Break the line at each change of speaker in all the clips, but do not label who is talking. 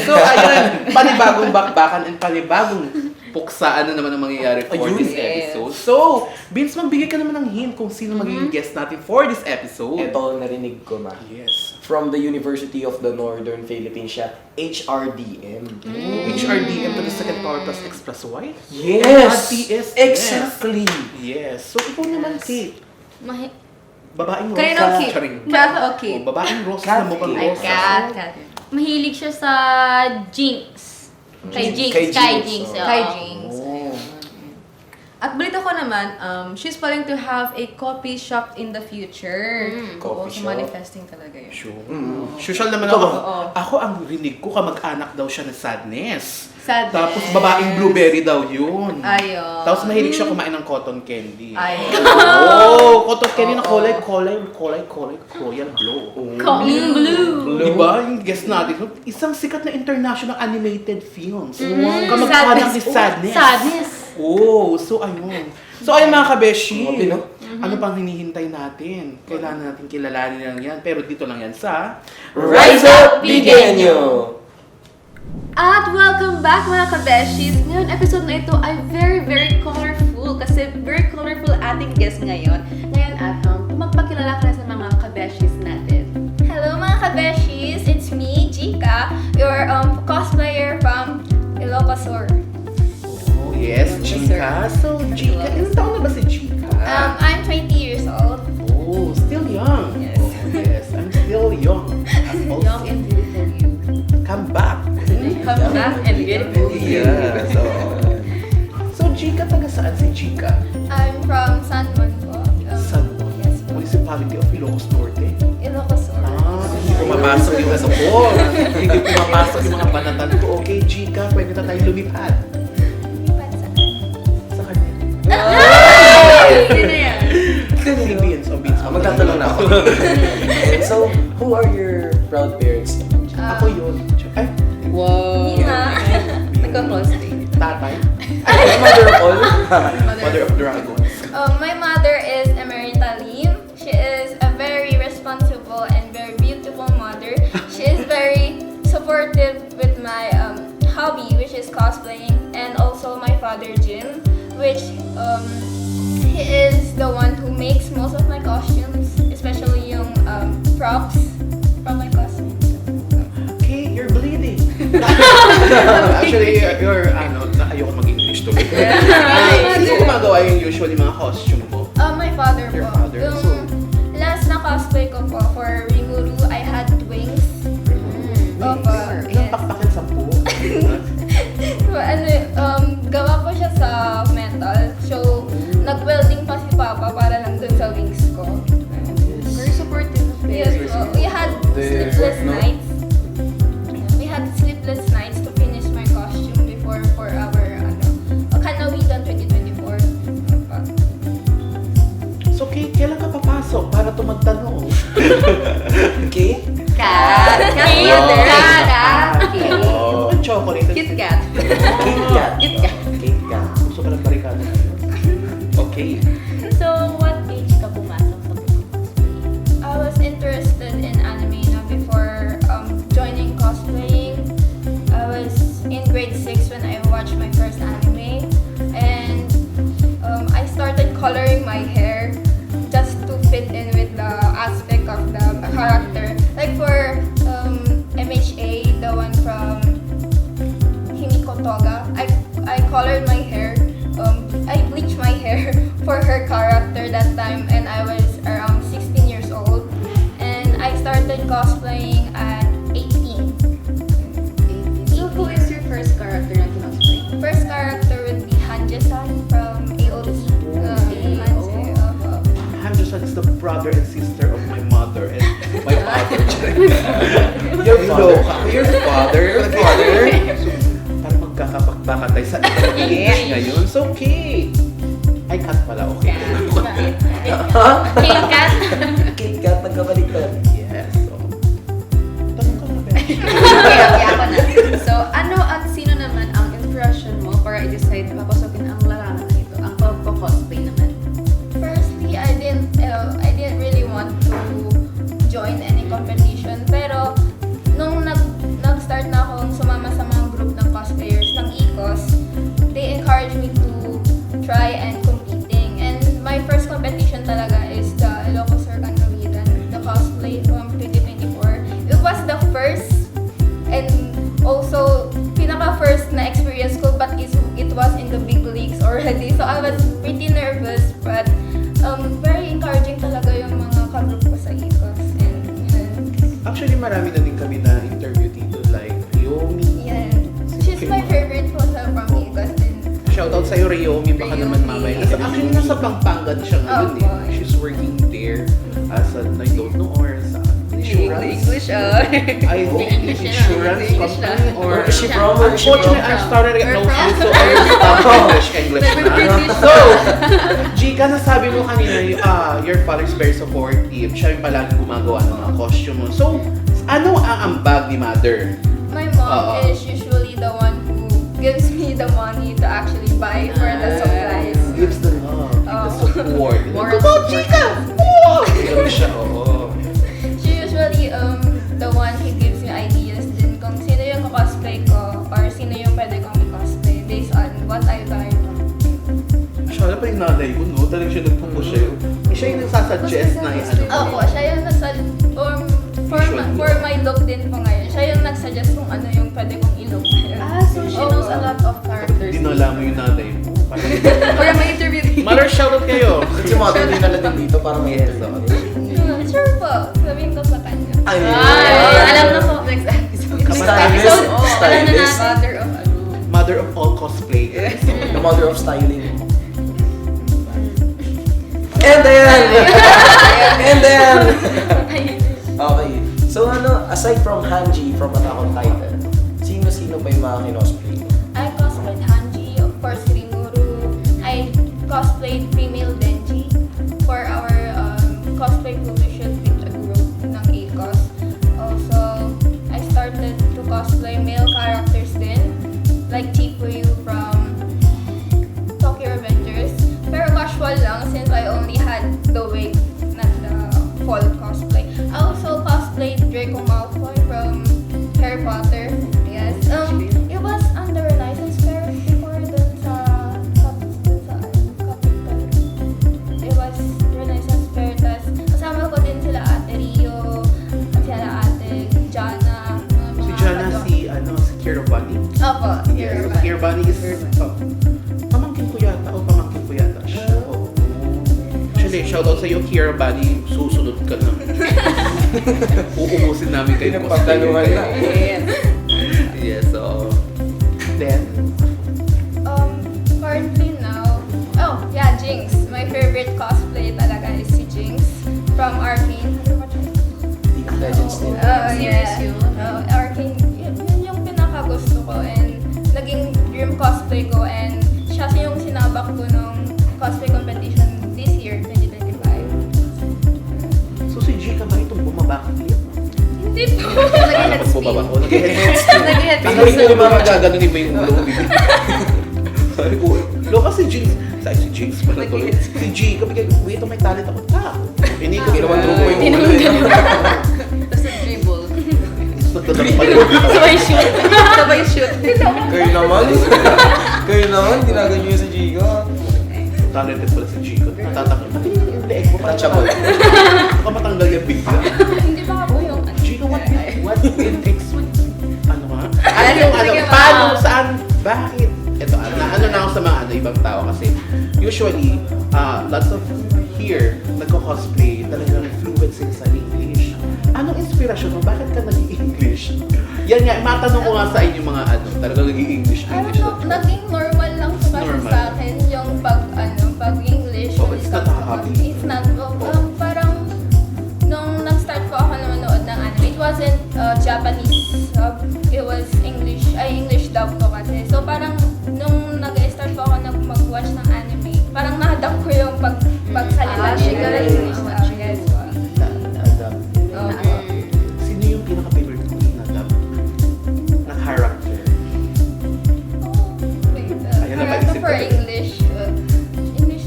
So, ayun, panibagong bakbakan and panibagong puksaan na naman ang mangyayari for
Ayun,
this episode. So, Vince, magbigay ka naman ng hint kung sino magiging guest natin for this episode.
Ito, narinig ko na.
Yes.
From the University of the Northern Philippines siya, HRDM.
HRDM to the second power plus X plus Y?
Yes!
RTS.
Exactly!
Yes. So, ikaw naman, Kate. Babaeng
Kayo
Rosa.
na, Kate.
Charing.
Kat o Kate?
Oh, babaeng Rosa
Kat,
na mukhang
Kate.
Rosa.
Kat.
Mahilig siya sa Jinx. Kay Jinx.
Kay
Kay
Jinx,
Jinx.
oh.
oo.
Kay Jinx.
Oh.
At balita ko naman, she's planning to have a coffee shop in the future. Oo,
Coffee
so
shop.
manifesting talaga yun.
Sure.
Mm.
Social naman
Ito
ako.
ba?
Ako ang rinig ko, kamag-anak daw siya ng Sadness.
Sadness.
Tapos babaeng blueberry daw yun.
Ayun.
Tapos mahilig siya kumain ng cotton candy.
Ayun.
Oh, cotton candy na
Oo.
kulay royal blue.
Colin Blue.
Diba? Yung guest natin, isang sikat na international animated films.
Mm.
Kamag-anak ni
Sadness.
Sadness.
Sadness.
Oh, so ayun. So ayun mga kabeshi,
Grabe, no?
ano pang hinihintay natin? Kailangan natin kilalanin lang yan. Pero dito lang yan sa
Rise Up Bigenyo!
At welcome back mga kabeshis! Ngayon episode na ito ay very colorful kasi very colorful ating guest ngayon. Ngayon at magpakilala ka na sa mga kabeshis natin.
Hello mga kabeshis! It's me, Jika, your cosplayer from Ilocos Sur.
Oh, yes, Chika. So, Chika, ilang taon na ba si Chika?
I'm 20 years old.
Oh, still young.
Yes.
Oh, yes, I'm still young. As also.
Young and beautiful you.
Come back.
Come back and beautiful you.
Yeah, so Chika, taga saan si Chika?
I'm from San Juan po.
San Juan.
Yes po.
Municipality of Ilocos Norte.
Ilocos Sur.
Hindi pumapasok yung ano ko. Hindi pumapasok yung mga banatan ko. Okay, Chika, pwede na tayo lumipad. Sa kanya.
Sino yan?
Si Beans o Beans.
Magtatanong na ako. So, who are your proud parents?
Ako yun. Ay,
Wow.
Yeah.
Nagka-close din.
tatay.
Ay, mother of all?
Mother of dragons.
My mother is Emerita Lim. She is a very responsible and very beautiful mother. She is very supportive with my hobby, which is cosplaying, and also my father Jim, which he is the one who makes most of my costumes, especially yung props from my costumes.
Okay, you're bleeding. Actually, you're, ayoko mag-English to. Sino gumagawa yung usually mga costume mo?
My father
Your
po.
father,
Yung
so-
last na cosplay ko po for Rimuru, I had wings. Of,
Ilang
yes.
pakpakin sa po?
So, gawa ko siya sa metal. So, nag-welding pa si Papa para lang dun sa wings ko.
Very supportive of
Yes,
parents.
so, we had sleepless
no?
nights. We had sleepless nights to finish my costume before for our Kanawitan 2024.
So, Kate, kailan ka papasok para tumagtanong?
Okay?
Cat. Cat.
Oh, chocolate.
Kit Kat.
Kate Kat.
Kit Kat.
Kate Kat.
Gusto ka ng barikada ngayon? Okay.
So, what age ka pumasok sa cosplay?
I was interested in anime na before joining cosplaying. I was in grade 6 when I watched my first anime, and I started coloring my hair just to fit in with the aspect of the character. Like for MHA, the one from Himiko Toga, I colored my hair. I bleached my hair for her character that time, and I was around 16 years old. And I started cosplaying at 18.
So, who is your first character na kinosplay?
First character would be Hanja-san from AOT.
I'm just like the brother and sister of my mother and my father.
Your father.
Your father. Your father. Para magkakapagbaka tayo sa English ngayon. So, Kate. Ay, cut pala. Okay.
Kate Kat.
Kate Kat, nagkabaliktad.
Yes. So, tanong ka na, Ben.
Okay, ako na. So, ano at sino naman ang impression mo para i-decide papasokin ang larangan na ito, ang pagpo-cosplay naman?
Firstly, I didn't really want to join any competition, pero nung nag-start na akong sumama already. So I was pretty nervous, but very encouraging talaga yung mga ka-group ko sa ECOS. And yun.
Actually, marami na din kami na interview dito like Yomi.
Yeah. She's my favorite po sa from ECOS. And
Shoutout sa'yo, Ryomi. Baka naman mamaya. Actually, nasa Pampanga na siya ngayon eh.
Opo.
She's working there as a, I don't know, or sa insurance.
English,
I hope insurance company or...
Where is she from? Where is she
Unfortunately,
from?
I'm starting to get no
Where from?
clue, so I will stop English
Never
na.
British.
So, Gika, nasabi mo kanina, your father's very supportive. Siya yung palagi gumagawa ng mga costume mo. So, ano ang ambag ni mother?
my mom is usually the one who gives me the money to actually buy for the supplies.
Gives the love, give the
Oh.
support.
Moral
Go,
support.
Gika! Oh! Ganun siya, oo.
She usually the one who gives me ideas din kung sino yung cosplay ko or sino yung pwede kong i-cosplay based on what I buy.
Siya pa yung nanay ko, no? Talagang siya nagpupush sa'yo. Siya yung nagsasuggest na yung ano.
Opo, siya yung for my look din po ngayon. Siya yung nagsuggest kung ano yung pwede kong i-look.
So she knows a lot of characters.
Dinala mo yung nanay mo.
Or may interview din.
Mother, shoutout kayo!
Si mother din nala din dito para may interview.
Sure po, sabihin ko sa kanya.
Ay,
Alam na po next episode.
Stylist. Stylist.
Mother of ano.
Mother of all cosplayers.
The mother of styling. And then! And then! Okay. So aside from Hanji from Attack on Titan, sino-sino pa yung mga kinosplay?
I cosplayed Hanji, of course Rimuru. I cosplayed female Denji for our cosplay promotion with a group ng ACOS. Also, I started to cosplay male characters din, like Chifuyu from Tokyo Revengers. Pero casual lang since I only had the wig, not the full cosplay. I also cosplayed Draco Malfoy from Harry Potter. Yes. It was under license fair before dun sa Capital. It was Renaissance fair. Tas kasama ko din sila Ate Rio, sila Ate Jana.
Si Jana, si Kira Bunny.
Opo,
Yes, si Kira Bunny is pamangkin ko yata o pamangkin ko yata siya. Oo. Actually, shoutout sa'yo, Kira Bunny. Susunod ka na. Uubusin namin kayo ng
Pinagpagtaluhan na.
Yes, so... Then,
Currently now, Jinx. My favorite cosplay talaga is si Jinx from Arcane.
League of Legends din.
Arcane, yun yung pinakagusto ko and naging dream cosplay ko and siya yung sinabak ko nung cosplay competition this year, 2025.
so si Gika ba itong bumabakit?
Hindi po.
Alam mo bumaba ko?
Nag-head
Tingnan mo yung mga gaganunin mo yung ulo. Sabi ko, lo kasi Jinx. Sabi si Jinx pala to. Si Gika, wait, ito may talent ako. Hindi ko ginawa truko yung ulo.
Tapos nag-dribble.
Nagdadang pala yung
Sabay shoot. Sabay shoot.
Kayo naman. Kayo naman, ginaganyo yung sa Giga.
talented pala si Gika. Natatakot. Pati yung leeg mo.
Touchable.
Baka matanggal yung bigla.
Hindi ba ako yung
Gino, what will takes ano ha? Paano, saan, bakit? Ito, ano na ako sa mga ibang tao kasi usually, lots of here, nagko-cosplay, talagang fluent sila sa English. Anong inspirasyon mo? Bakit ka nag-English? Yan nga, matanong ko nga sa inyo mga talagang nag-English.
naging normal lang po kasi
Normal.
sa akin yung pag-English.
Oh, it's not a hobby.
It's not, parang nung nag-start po ako nanonood ng anime, it wasn't Japanese sub, it was English dub po kasi. So parang nung nag-start po ako mag-watch ng anime, parang na-adapt ko yung pagsalita nila ng English dub. Yes po.
Sino yung pinaka-favorite mo na dub? Na character?
Wait,
Ayun,
for
napaisip
for
ko.
English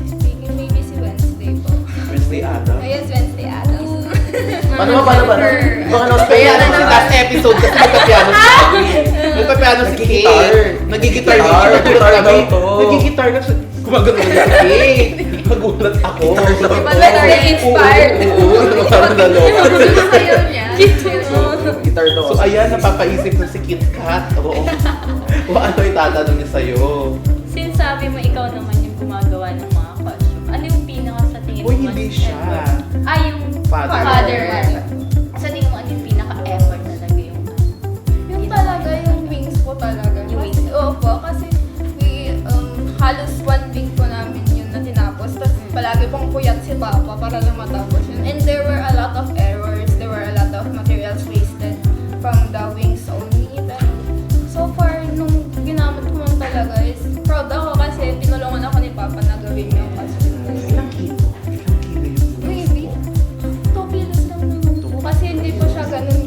speaking, maybe si Wednesday po.
Wednesday Adam?
Yes, Wednesday Adams.
Paano ba? Baka
Kaya na si last episode kasi nagpa-piano si Kate. Nagpa-piano si Kate. Nagigitar din siya.
Gitar daw to.
Nagigitar na siya. Gumagano na si Kate. Nagulat ako.
Very inspired.
Oo, parang dalawa.
Sayaw niya.
Guitar daw.
So ayan, napapaisip na si Kit Kat. Oo. O ano yung tatanong niya sa'yo?
Since sabi mo ikaw naman
Uy, hindi
mas
siya.
effort? Yung
Father.
father. Sa tingin mo, ano yung pinaka-effort talaga yung
Yung talaga, yung wings po talaga.
Yung wings.
Opo, kasi we, halos 1 week po namin yun na tinapos. Tapos palagi pong puyat si Papa para lang matapos yun. And there were a lot of errors. There were a lot of materials wasted from the wings only. Pero so far, nung ginamit ko man talaga is proud ako kasi tinulungan ako ni Papa na gawin yung kasi.
Ilang kilo? Ilang kilo yung
Maybe. 2 kilos lang naman po. Kasi hindi po siya ganun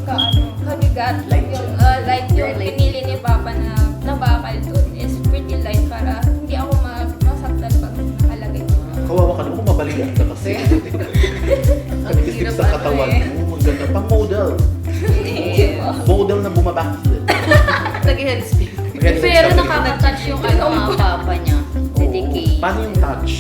kabigat.
Light
Yung,
siya.
like yung pinili ni Papa na bakal doon is pretty light para hindi ako masaktan pag nakalagay ko.
Kawawa ka naman kung mabalian ka kasi. Ang isip sa katawan mo, ang ganda. Pang model. Model na bumabakit.
Nag-headspin.
Pero nakaka-touch yung mga papa niya. Dedication.
Paano yung touch?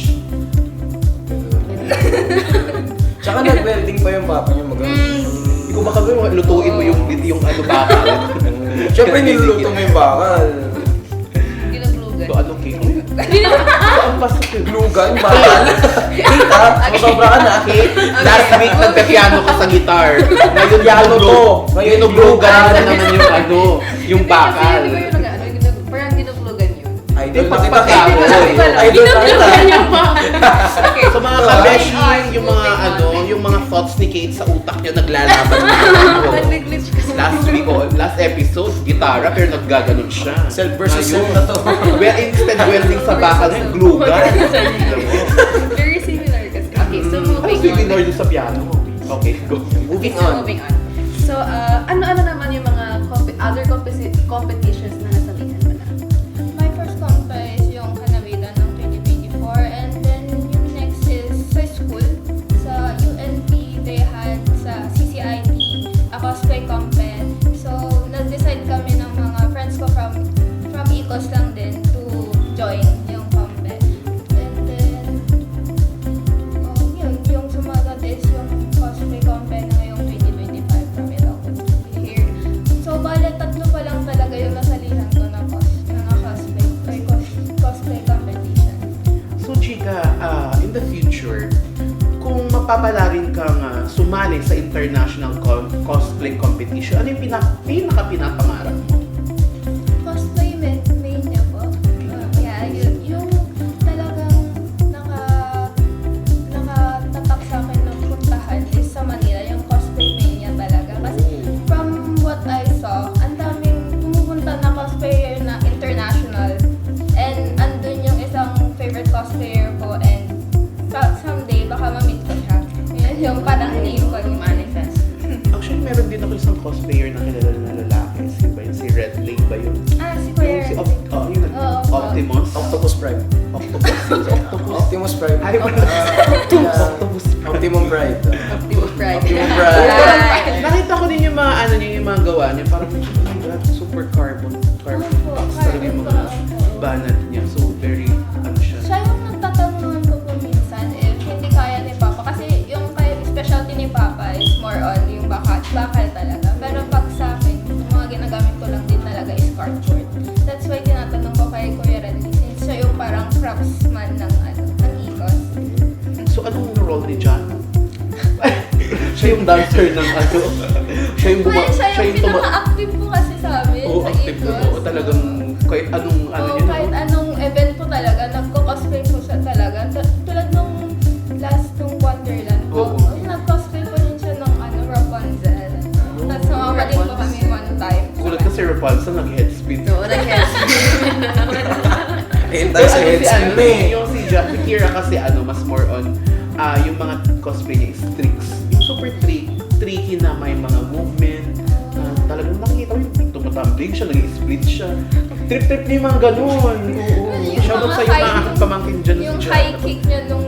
Tsaka nag-welding pa yung papa niya
Hindi ko baka lutuin mo yung ano bakal.
Siyempre niluluto mo yung bakal.
Ginaglugan.
So anong cake? So ang pasok yun.
Lugan, bakal. Kita, masobra ka na.
Last week nagpe-piano ka sa guitar. Ngayon
Piano to.
Ngayon nublugan na naman yung ano, yung bakal.
Hindi ko yung parang ginaglugan yun.
Idol
Eh,
pa kita
pagpagkano,
Idol pa kita.
Okay.
So mga kabeshi, yung mga ano, yung mga thoughts ni Kate sa utak niya naglalaban na.
Nag-glitch kasi.
Last week, last episode, gitara pero naggaganon siya.
Self versus self
Ngayon,
na to.
well, instead welding sa bakal, yung glue gun.
Very similar kasi. Okay, so
Ano
moving
similar
on.
yung sa piano? Okay, go.
Moving
So
on.
moving on. So, ano-ano naman yung mga other competitions na nasalihan mo na?
My first compare is yung Kanawitan ng 2024 and then yung next is sa school. Sa UNP, they had sa CCIT, a cosplay compare. So, nag-decide kami ng mga friends ko from ECOS lang din to join yung compare. And then, yung sumagat is yung cosplay compare na ngayong 2025 from Ilocos here. So, bale, 3 pa lang talaga yung nasalihan ko na cosplay competition.
So, Chika, in the future, kung mapapalarin kang sumali sa international cosplay competition, ano yung pinaka-pinapangarap mo?
Cosplay main niya po. Yeah, yung talagang nakatatak sa akin ng puntahan is sa Manila, yung cosplay main niya talaga. Kasi from what I saw, ang daming pumupunta na cosplayer na international. And andun yung isang favorite cosplayer ko and someday baka ma-meet ko siya. Yun yung parang name ko yung manifest.
Actually, meron din ako isang cosplayer na kilala na lalaki. Sino ba yun? Si Red Lake ba yun?
Si Kuya
Si
Red.
yung
Oo.
Optimus?
Octopus Prime.
Octopus? Octopus?
Optimus Prime.
Ay, wala. Octopus.
Optimum Pride.
Optimus Pride.
Optimum Pride.
Right.
Nakita ko din yung mga ano niya, yung mga gawa niya. Parang, oh my God, super carbon. Carbon
Opo,
box talaga yung mga
carbon.
banat niya. So, very, ano siya.
Siya yung nagtatanungan ko po minsan if hindi kaya ni Papa. Kasi yung specialty ni Papa is more on yung bakal talaga. Pero pag sa akin, yung mga ginagamit ko lang din talaga is cardboard. That's why tinatanong ko kay Kuya Renly since siya yung parang craftsman ng ECOS.
So, anong role ni John? Siya yung dancer ng ano. Siya yung
Well, siya yung
tuma-
pinaka-active po kasi sa amin
Oo,
sa
active
ECOS.
na. Oo, talagang kahit anong ano
Oo,
niya.
kahit anong event po talaga, nagko-cosplay po siya talaga. Tulad nung last nung Wonderland po,
Oo.
nag-cosplay po rin siya ng Rapunzel. Tapos sumama din po kami one time.
Gulat kasi Rapunzel nag-headspin.
So, nag-headspin.
Ayun tayo sa
Pero si
headspin
ano,
eh.
yung si Kira kasi mas more on yung mga cosplay niya is tricks. Yung super tricky na may mga movement. Talagang nakikita ko yung tumatumbling siya, nag-split siya. Trip-trip niya yung mga ganun. Oo.
Yung
Siya
mga
sa yung mga
high-
pamangkin dyan.
Yung
si
high
John.
kick niya nung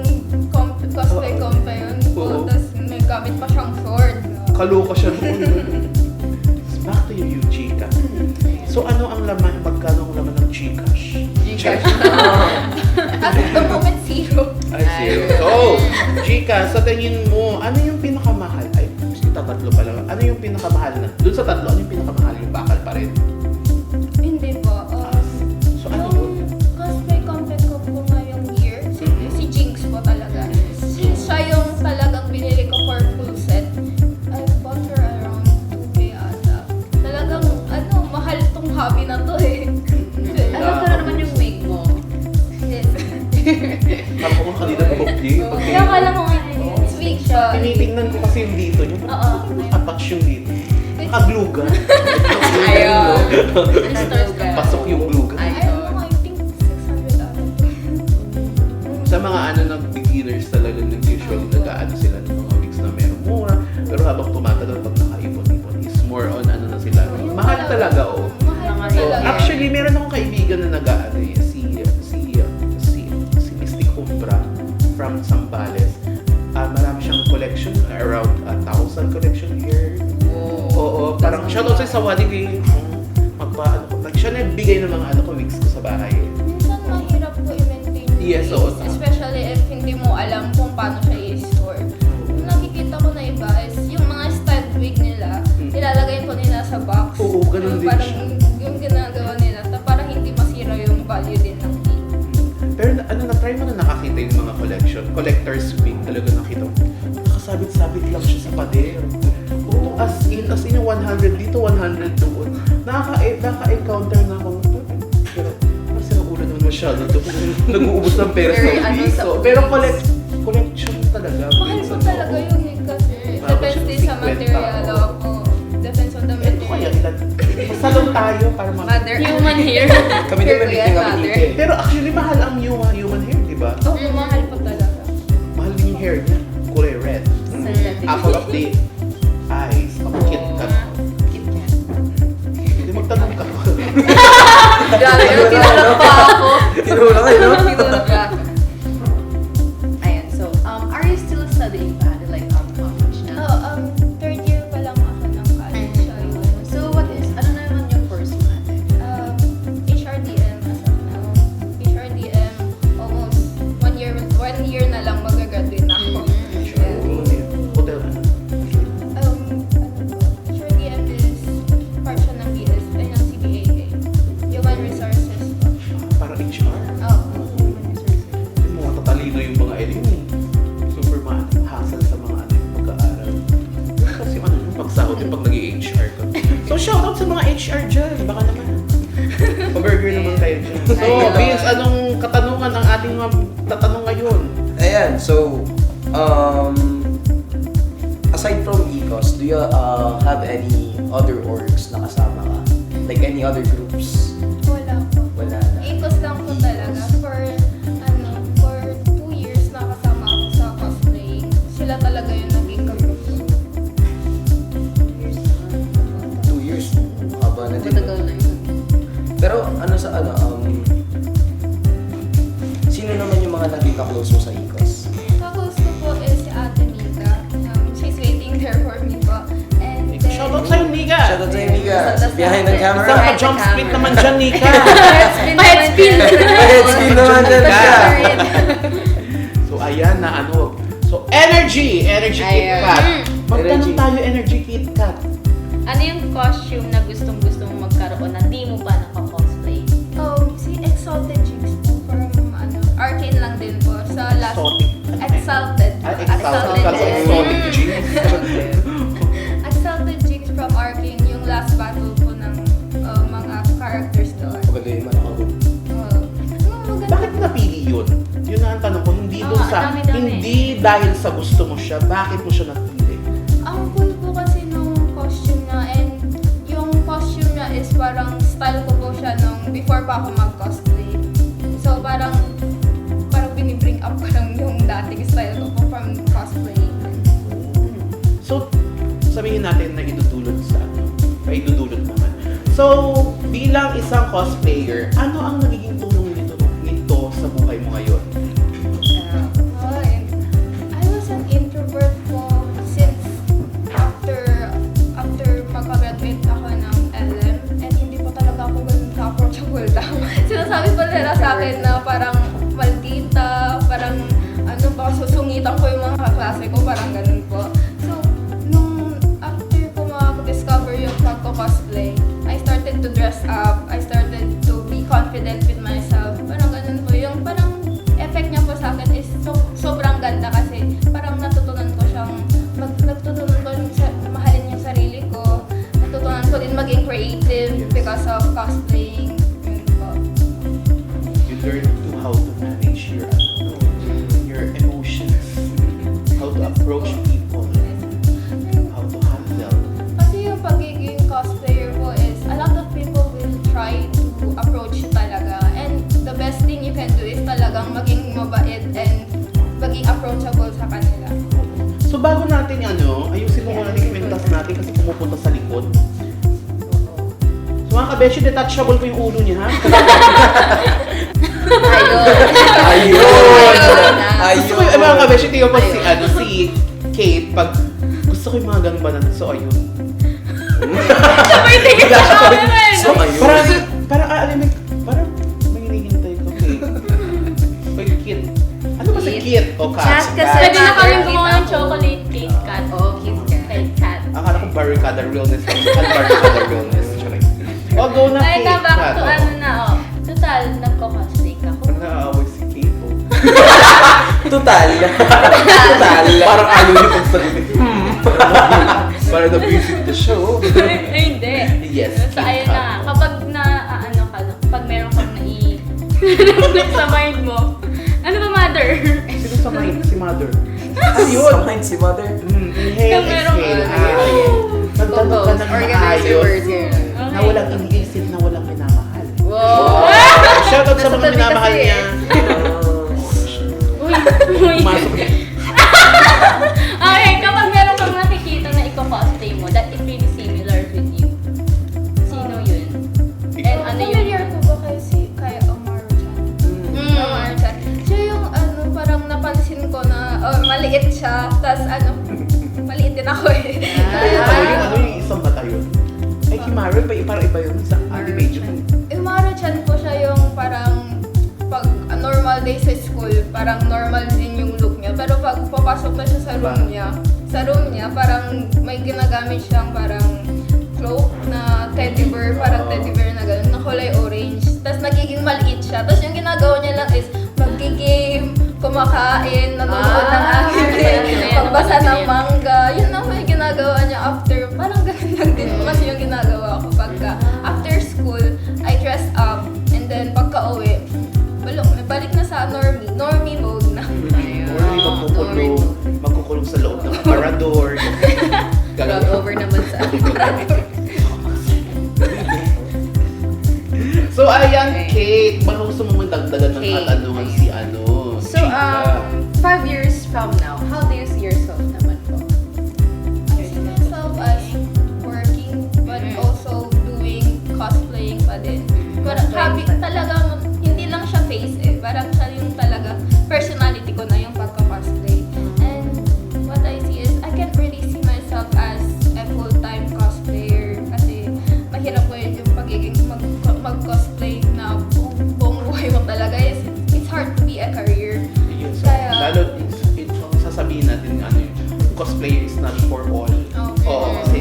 cosplay
Oo.
compa yun po.
Oo.
Tapos may gamit pa siyang sword.
Kaloka siya noon. Back to you, Chika. So ano ang laman, magkano ang laman ng Gcash?
Gcash.
At the moment, zero.
Ay, zero. So, Chika, sa tingin mo, ano yung pinakamahal? Ay, tatlo pa lang. Ano yung pinakamahal na? Doon sa tatlo, ano yung pinakamahal? Yung bakal pa rin?
Hindi po.
So, ano yun?
Yung cosplay compet ko po ngayong year, si Jinx po talaga. Siya hobby na to eh.
Alam ko na naman yung wig mo.
Yes.
Ako nga kanina bukli.
Kaya akala ko nga yun.
Sweet siya.
Tinitingnan ko kasi yung dito niyo.
Oo.
Attach yung dito. Nakaglugan.
Ayun.
Pasok yung glugan.
I don't know, I think 600 out of
Sa mga ng beginners talaga ng usually nag-aano sila ng mga wigs na meron mura. Pero habang tumatagal pag nakaipon-ipon is more on na sila. Mahal talaga
Mahal
So,
talaga.
actually, meron akong kaibigan na nag-aano si Mystic Umbra from Zambales. Marami siyang collection, around 1,000 collection here. Oo, parang shoutout sa wedding kay siya nagbigay ng mga wigs ko sa bahay.
Minsan mahirap po i-maintain yung
Yes,
wigs,
oo.
especially if hindi mo alam kung paano siya i-store. Yung nakikita ko na iba is yung mga styled wig nila, nilalagay po nila sa box.
Oo, ganun
Yung
din
parang
siya.
yung ginagawa nila, para hindi masira yung value din ng wig.
Pero na-try mo na nakakita yung mga collector's wig, talaga nakita mo. Nakasabit-sabit lang siya sa pader. Oo, as in yung 100 dito, 100 doon. Naka-encounter na ako. Pero, kasi ang ulo naman masyado doon. Nag-uubos ng pera sa
Very,
wig.
sa wig.
Pero collection talaga.
Mahal po talaga yung wig kasi.
Parang
Depende
siya
sa
50.
material. Opo. Depends on the
Ito kaya
material.
ilan? Masalong tayo para
Mother.
Human hair.
Kami din may meeting kami
Mother.
dito.
Pero actually, mahal ang human hair, di ba?
Oo, mahal po talaga.
Mahal din yung hair niya. Kulay red. Apple of the eyes. Kapag KitKat. Hindi magtanong ka.
Grabe, tinulog pa ako.
Tinulak kayo, no?
Tinulog pa ako. Ayan, so, are you still studying pa? Like, college na?
Oh, third year pa lang ako ng college. Ayun.
So, what is, ano naman yung course mo ate?
HRDM as of now. HRDM, almost 1 year na lang mag-graduate na ako.
Hotel.
Ano po? HRDM is part siya ng BS, ay ng CBAA. Human Resources po.
Para HR.
Oh,
Yung mga tatalino yung mga alien. Super hassle sa mga pag-aaral. Kasi yung pagsahod yung pag nag-HR ka. So shoutout sa mga HR dyan. Baka naman. Pa-burger naman kayo dyan. So
Ayun.
Vince, anong katanungan ang ating mga tatanong ngayon?
Ayan, so, aside from ECOS, do you have any other orgs na kasama ka? Like any other groups?
wala po.
Wala na.
Ikos lang po talaga. For 2 years nakasama ako sa cosplaying. Sila talaga yung naging ka-group ko.
2 years. Haba na din.
Matagal na yun.
Pero sino naman yung mga naging ka-close mo sa ECOS?
Kakos ko po is si Ate Mika. She's waiting there for me po. And then,
Shoutout sa'yo, Nika!
Shoutout sa'yo, Nika. Behind the camera.
Isang pa-jump split naman dyan, Nika!
Pa-headspin.
Pa-headspin naman dyan siya.
So ayan na So energy
Ayan.
KitKat. Magtanong
Energy.
tayo energy KitKat.
Ano yung costume na gustong-gusto mong magkaroon na di mo pa naka-cosplay?
si Exalted Jinx po from Arcane lang din po. Sa last
Exotic.
Exalted.
Exotic.
Jinx.
Exotic Jinx.
Exalted Jinx from Arcane, yung last battle po ng mga characters doon.
Maganda yung mga nakabook.
Maganda.
Bakit napili yun? Yun na ang tanong ko. Hindi
Oo,
doon sa,
ang dami-dami.
hindi dahil sa gusto mo siya, bakit mo siya napili?
Ang cool po kasi nung costume niya, and yung costume niya is parang style ko po siya nung before pa ako mag-cosplay. So parang binibring up ko lang yung dating style ko po from cosplaying.
So, sabihin natin na idudulot sa idudulot naman. So, bilang isang cosplayer, ano ang nagiging tulong nito sa buhay mo ngayon?
I was an introvert po since after magka-graduate ako ng LM, and hindi po talaga ako ganun ka-approachable daw. Sinasabi pa nila sa akin na parang maldita, parang susungitan ko yung mga kaklase ko, parang ganun po. So, nung after ko discover yung pagko-cosplay, I started to dress up, I started to be confident with myself. Parang ganun po. Yung parang effect niya po sa akin is sobrang ganda kasi parang natutunan ko mahalin yung sarili ko. Natutunan ko din maging creative because of cosplaying. Yun po.
You learn how to manage your emotions, how to approach people, how to handle.
Kasi yung pagiging cosplayer po is, a lot of people will try to approach you talaga. And the best thing you can do is talagang maging mabait and maging approachable sa kanila.
So bago natin ayusin mo muna yung kwintas natin kasi pumupunta sa likod. So mga kabeshi, detachable po yung ulo niya, ha?
Ayun!
Gusto ko yung mga kabeshi, tingnan po si Kate, pag gusto ko yung mga ganun ba natin, so ayun.
So, ayun.
Parang may hinihintay ko, Kate. Pag Kate. Ano ba si Kate o Kat?
Chat kasi
Pwede na kami
mother,
gumawa ng
Kate ako.
chocolate cake cat.
Oo, Kate Kat.
Cake cat.
Akala ko barricada realness. Barricada realness. Charay. O, go na
Ay,
Kate.
back
Kat.
to Total, nagko-cosplay ka.
Parang naaaway si Kate, oh.
Total. Total.
Parang ayaw niyo pag sabihin. Parang na-visit the show.
Ay, hindi.
Yes,
So,
cake
ayun
cat.
na. Kapag pag meron kang sa mind mo. Ano ba, mother?
Sino sa mind? Si Mother. Ayun.
Sa mind si Mother.
Inhale,
Kung meron
exhale.
ka.
Magtanong ka ng
Organize your words
maayos.
here.
Na walang iniisip, na walang minamahal.
Wow!
Shoutout sa mga
Nasa tabi
minamahal
kasi
niya.
Uy, uy.
Pumasok niya.
Okay, kapag meron kang nakikita na iko-cosplay mo that is really similar with you, sino yun? And ano yung...
Familiar ko ba kay Amaru-chan? Amaru-chan. Siya yung parang napansin ko na maliit siya, tas maliit din ako eh.
Yung isang mata yun. Ay, Kimaro, parang iba yun sa anime yun.
Amaru-chan po siya yung parang pag normal day sa school, parang normal din yung look niya. Pero pag papasok na siya sa room niya, parang may ginagamit siyang parang cloak na teddy bear, parang teddy bear na gano'n, na kulay orange. Tapos nagiging maliit siya. Tapos yung ginagawa niya lang is magigame, kumakain, nanonood ng anime, pagbasa ng manga. Yun ang may ginagawa niya after. Parang ganun lang din po kasi yung ginagawa ko. Pagka after school, I dress up. And then pagka-uwi, balik na sa normie mode na.
Or magkukulong sa loob ng aparador.
Over naman sa
So, ayan, Kate. Baka gusto mo magdagdagan ng
Kate.
katanungan si
So, 5 years from now, how do you see yourself naman po?
I see myself as working, but also doing cosplaying pa din. Parang hobby, talagang hindi lang siya face eh. Parang siya yung talaga personality ko na yung pagka-cosplay. And what I see is, I can't really see myself as a full-time cosplayer kasi mahirap po yun yung pagiging mag-cosplay na buong buhay mo talaga. It's hard to be a career.
Yes.
Kaya-
Lalo, sasabihin natin, cosplay is not for all.
Okay.
Oo, kasi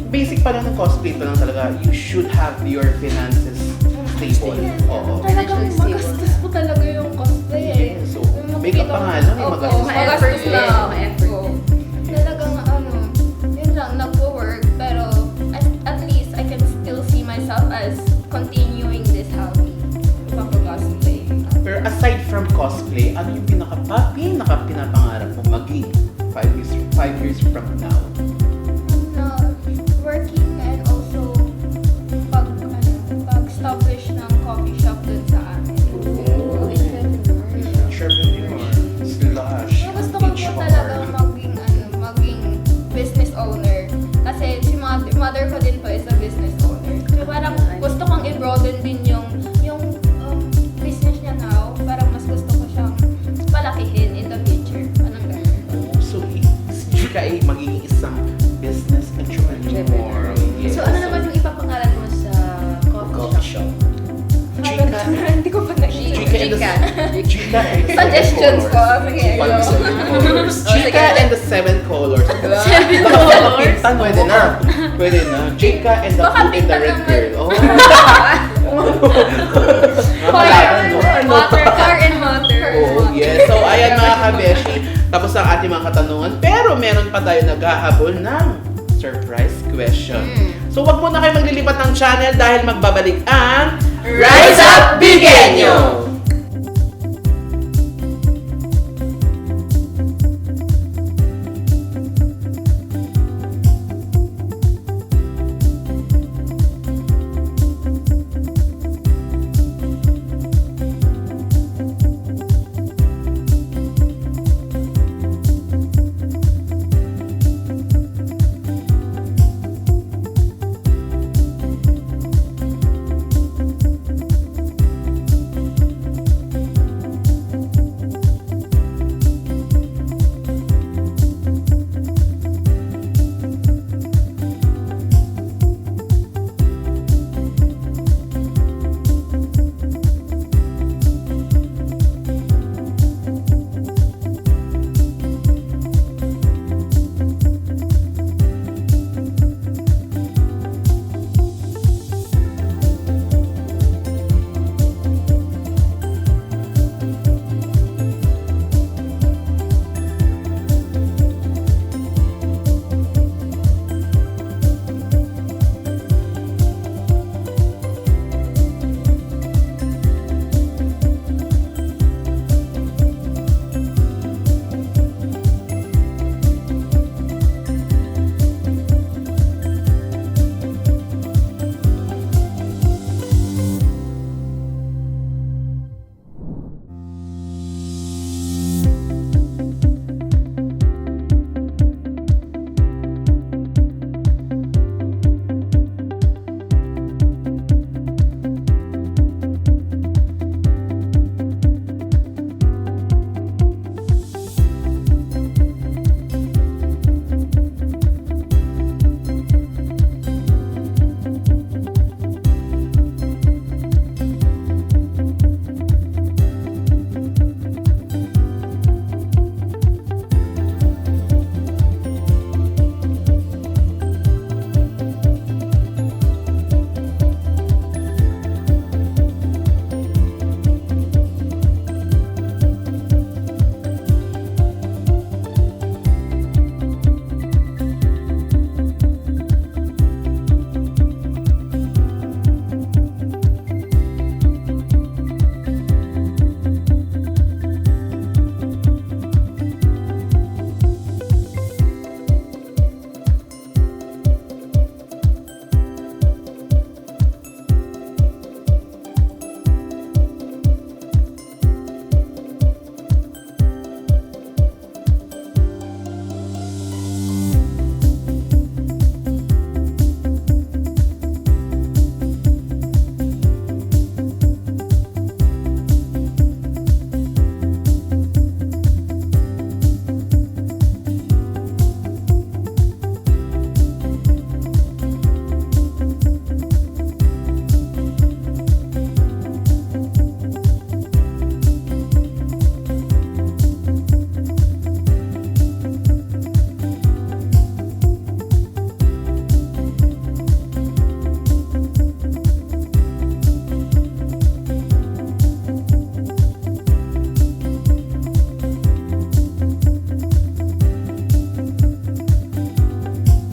basic pa lang ng cosplay pa lang talaga, you should have your finances stable. Oo.
Talagang magastos po talaga yung cosplay eh.
So, makeup pa nga lang,
Opo,
magastos.
magastos
Ma-effort
na.
din, ma-effort
Oo. Talagang yun lang, nagpo-work. Pero at least I can still see myself as continuing this hobby. Pagka-cosplay.
Pero aside from cosplay, ano yung pinapangarap mo maging 5 years from now?
Working and also pag-establish ng coffee shop dun sa amin.
Entrepreneur, slash,
Gusto ko po talaga maging business owner. Kasi si mother ko din po is a business owner. So parang gusto kong i-broaden din yung business niya now. Parang mas gusto ko siyang palakihin in the future. Anong ganun.
So, si Chika ay magiging isang business entrepreneur. Yes.
So, ano naman yung ipapangalan mo sa coffee shop?
Chika.
Hindi ko pa naisip.
Chika and the Chika and the
Suggestions ko. Sige.
Pag sa colors.
Chika and the 7 colors.
Seven
Baka
colors?
pintan, pwede na. Pwede na. Chika and the
Baka
blue and the red
pintan
girl. Oh.
Fire,
Nakalaban, no?
water, car and water.
Oh, yes. So, ayan mga kabeshi. Tapos ang ating mga katanungan. Pero meron pa tayo naghahabol ng surprise question. So wag mo na kayo maglilipat ng channel dahil magbabalik ang
Rise Up Bigenyo!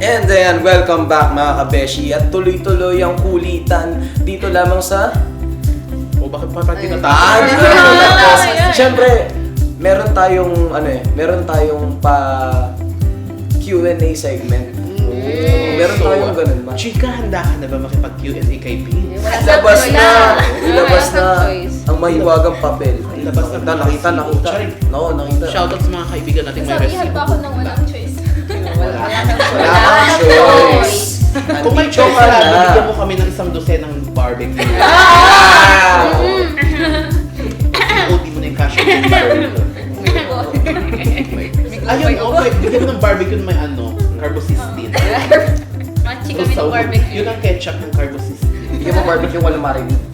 And then, welcome back mga kabeshi at tuloy-tuloy ang kulitan dito lamang sa...
O bakit pa
Ah,
tinatapos?
dito na tapos. Siyempre, meron tayong pa Q&A segment. Meron tayong ganun ba?
Chika, handa ka na ba makipag-Q&A kay Pin?
Ilabas na! Ilabas na
choice.
ang mahiwagang papel.
Ilabas na.
Nakita. No, nakita.
Shoutout sa mga kaibigan natin may
Sabihan
recibo.
pa ako ng walang choice.
Wala kang choice.
Kung may choice
ka
ka,
na.
bibigyan mo kami ng isang dosenang barbecue.
Ah!
OT mo na yung cash on barbecue. Ayun, okay. Bigyan mo ng barbecue na may carbocystine.
Machi kami ng barbecue.
Yun ang ketchup ng carbocystine.
Bigyan mo barbecue, walang marinade.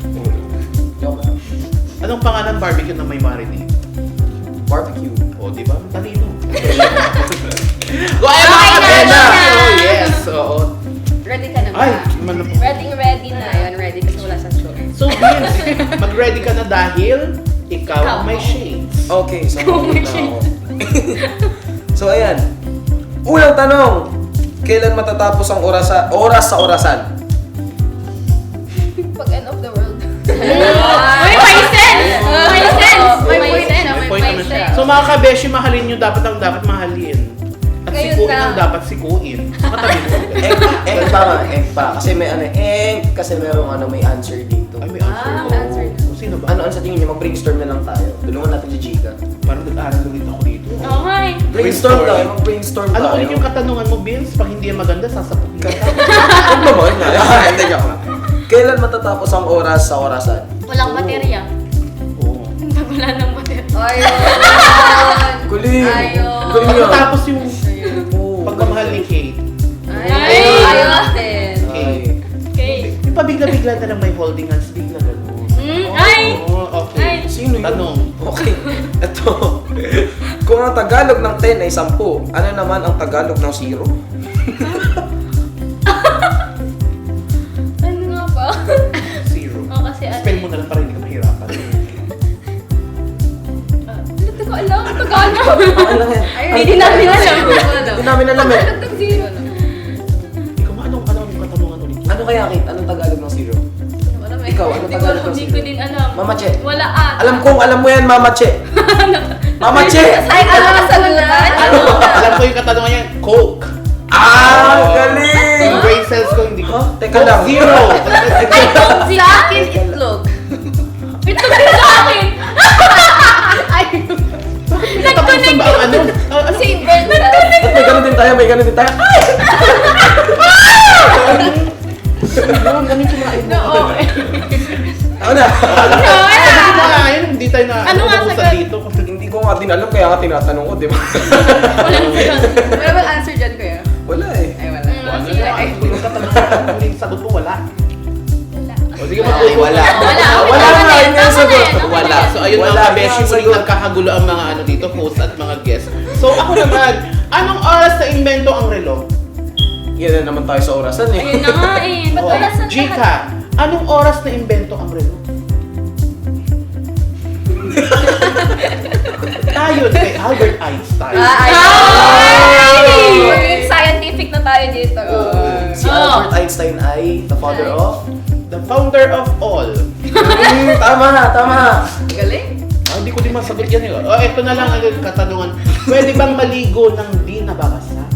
Joke lang.
Anong pangalan barbecue na may marinade?
Barbecue.
O, di ba? Talino. Go ahead, mga kabena! Oh, yes. Oo.
Ready ka na ba?
Ay, man po.
Ready na.
Ayun, ready kasi wala sa choice.
So, Vince, mag-ready ka na dahil ikaw may shades.
Okay, so mauna na ako. So ayan, unang tanong. Kailan matatapos ang oras sa orasan?
Pag end of the world.
May sense! May sense!
May
May
point
sense!
siya,
May point
may
naman
siya.
siya. So mga kabeshi, mahalin nyo dapat ang dapat mahalin. At
Ngayon
sikuin
na.
ang dapat sikuin. Katabi mo.
Eng pa. Kasi may kasi merong may answer dito.
Ay, may answer.
Ah,
Oo.
answer na.
Sino ba?
Ano sa tingin niyo? Mag-brainstorm na lang tayo. Tulungan natin si Jika.
Parang nag-aaral ulit ako dito.
Okay.
Brainstorm tayo. Mag-brainstorm tayo.
Ano ulit yung katanungan mo, Vince? Pag hindi yan maganda, sasapukin ka.
Huwag naman na. Hindi joke lang. Kailan matatapos ang oras sa orasan?
Walang baterya.
Oo.
Pag wala ng baterya.
Ayun.
Kuling!
Ayun.
Kuling yun.
Tapos yung pagkamahal ni Kate.
Ayun. Ayun natin.
Ay.
Okay.
Yung pabigla-bigla na lang may holding hands, bigla gano'n.
Ay!
Oo, okay.
Ay.
Sino yun?
Tanong.
Okay. Ito. Kung ang Tagalog ng 10 ay 10, ano naman ang Tagalog ng 0?
Ano nga ba?
Zero.
Oo, kasi ano
Spell mo na lang para hindi ka mahirapan.
Hindi ko alam. Tagalog.
Okay lang yan.
Hindi namin alam.
Hindi namin alam eh.
Nagtag zero.
Ikaw, anong katanungan ulit?
Ano kaya, Kate? Anong Tagalog ng 0? Ikaw, ano Tagalog ng
Hindi ko
0?
din alam.
Mama Che.
Wala ata.
Alam mo yan, Mama Che. Mama Che!
Ay, ano ka sagutan?
Ano? Alam ko yung katanungan niya, Coke.
Ah, galing!
Yung brain cells ko hindi ko.
Teka
Coke
lang.
Zero.
Sa akin, itlog.
Ito din sa akin!
Tapos ba ang ano?
Same bird.
May ganun din tayo, may ganun din tayo. Ay!
Yun, ganun kumain mo.
Ako na.
Sabi mo nga yun, hindi tayo na
Ano nga
ubusan
sagot?
dito.
Hindi ko nga din alam, kaya nga tinatanong ko, di ba?
Walang sagot.
Wala bang answer dyan, kuya?
Wala eh.
Ay, wala.
Ano
sige.
na? Yung katanungan, yung sagot mo, wala. O sige,
Ay,
mag-uwi.
wala.
Wala.
Wala nga, yun yung sagot.
Tama na.
Wala.
So ayun
Wala
mga
nga
beshi,
ang
muling
sagot.
nagkakagulo ang mga ano dito, host at mga guests. So ako naman, anong oras na invento ang relo?
Yan na naman tayo sa orasan eh.
Ayun na nga eh. Ba't
Oh,
wala sa
Jika, anong oras na invento ang relo? Tayo, kay Albert Einstein.
Magiging scientific na tayo dito.
Si Albert Einstein ay the father of...
The founder of all.
Tama.
Galing.
Hindi ko din masagot yan eh. Ito na lang ang katanungan. Pwede bang maligo ng di nababasa?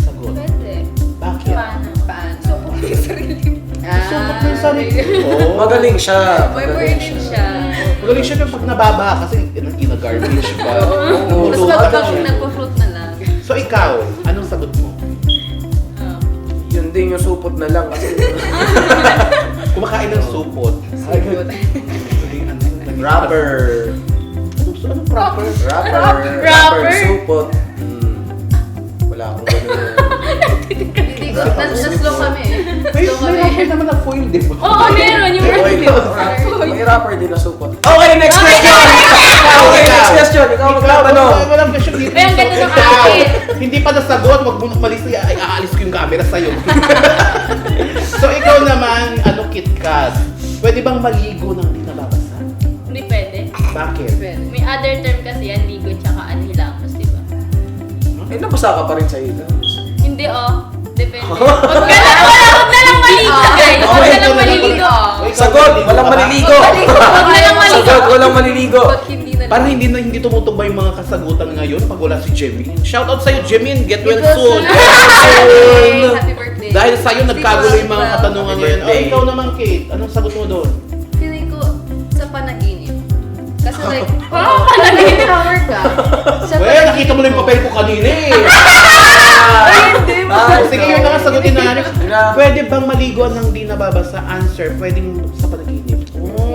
Sagot.
Pwede.
Bakit?
Paano?
Paano?
So, kung may sarili.
Sumpot mo yung sarili mo.
Magaling siya.
May
Magaling
burden siya.
Magaling siya pag nababa kasi gina-garbage ba?
Mas
Lumulutan
wag
siya.
nagpo-fruit na lang.
So ikaw, anong sagot mo?
Yun din yung supot na lang kasi...
Kumakain ng supot.
Sagot.
Rapper.
Anong proper?
Rapper. Supot. Wala akong ganun.
Hindi ko, nas-slow kami eh.
May
Slow kami.
rapper naman na foil, di ba?
Oo, meron. Yung
May rapper din na supot. Okay, next question! Okay, next question. Ikaw magtatanong.
Walang question dito.
Ay, ang ganda ng
Ikaw,
akin.
hindi pa nasagot, wag mo umalis na ay aalis ko yung camera sa'yo. So ikaw naman, ano KitKat? Pwede bang maligo ng di nababasa?
Hindi pwede.
Bakit?
Pwede.
May other term kasi yan, ligo tsaka hilamos, di ba?
Eh, nabasa ka pa rin sa ila.
Hindi oh. Depende. Huwag na lang maligo, guys. Huwag na lang maliligo.
Sagot, walang maliligo.
Huwag na lang maligo.
Sagot, walang maliligo.
Ba't hindi na
Parang hindi tumutugma yung mga kasagutan ngayon pag wala si Jemin. Shout out sa'yo, Jemin. Get well
Because-
soon.
Hey, happy birthday.
Dahil sa'yo, nagkagulo yung mga katanungan
Happy
ngayon. Oh,
birthday.
ikaw naman, Kate. Anong sagot mo doon?
Feeling ko sa panaginip. Kasi like,
panaginip?
power ka. Sa
Well, nakita mo lang yung papel ko kanina eh. Sige, yun na nga sagutin na natin. Pwede bang maligo ng di nababasa? Answer, pwedeng sa panaginip.